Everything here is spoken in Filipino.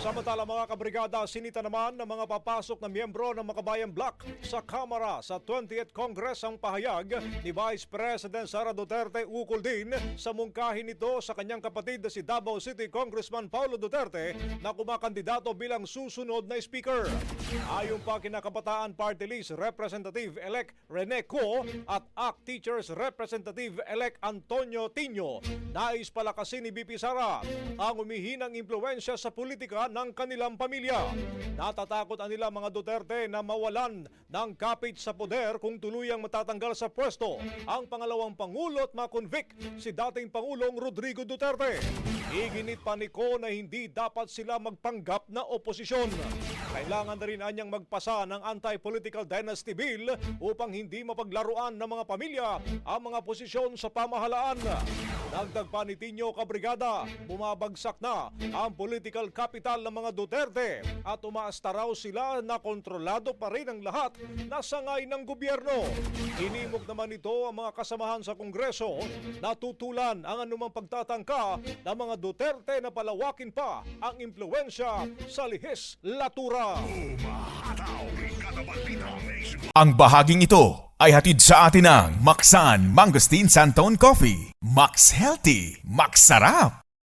Samantala mga kabrigada, sinita naman ng mga papasok na miyembro ng Makabayan Bloc sa Kamara sa 20th Congress ang pahayag ni Vice President Sara Duterte ukol din sa mungkahin nito sa kanyang kapatid na si Davao City Congressman Paulo Duterte na kumakandidato bilang susunod na speaker. Ayon pa kina Kabataan Party List Representative-elect Rene Co at ACT Teachers Representative-elect Antonio Tino, nais palakasin ni BP Sara ang umihinang impluensya sa politika ng kanilang pamilya. Natatakot ang nila mga Duterte na mawalan ng kapit sa poder kung tuluyang matatanggal sa pwesto ang pangalawang Pangulo at makonvict si dating Pangulong Rodrigo Duterte. Iginit pa ni Co na hindi dapat sila magpanggap na oposisyon. Kailangan na rin anyang magpasa ng Anti-Political Dynasty Bill upang hindi mapaglaruan ng mga pamilya ang mga posisyon sa pamahalaan. Dagdag pa ni Tino Kabrigada, bumabagsak na ang political capital ng mga Duterte at umaasta raw sila na kontrolado pa rin ang lahat na sangay ng gobyerno. Inimok naman ito ang mga kasamahan sa Kongreso na tutulan ang anumang pagtatangka ng mga Duterte na palawakin pa ang impluensya sa lehislatura. Ang bahaging ito ay hatid sa atin ng Maxan Mangosteen Santon Coffee. Max Healthy, Max Sarap.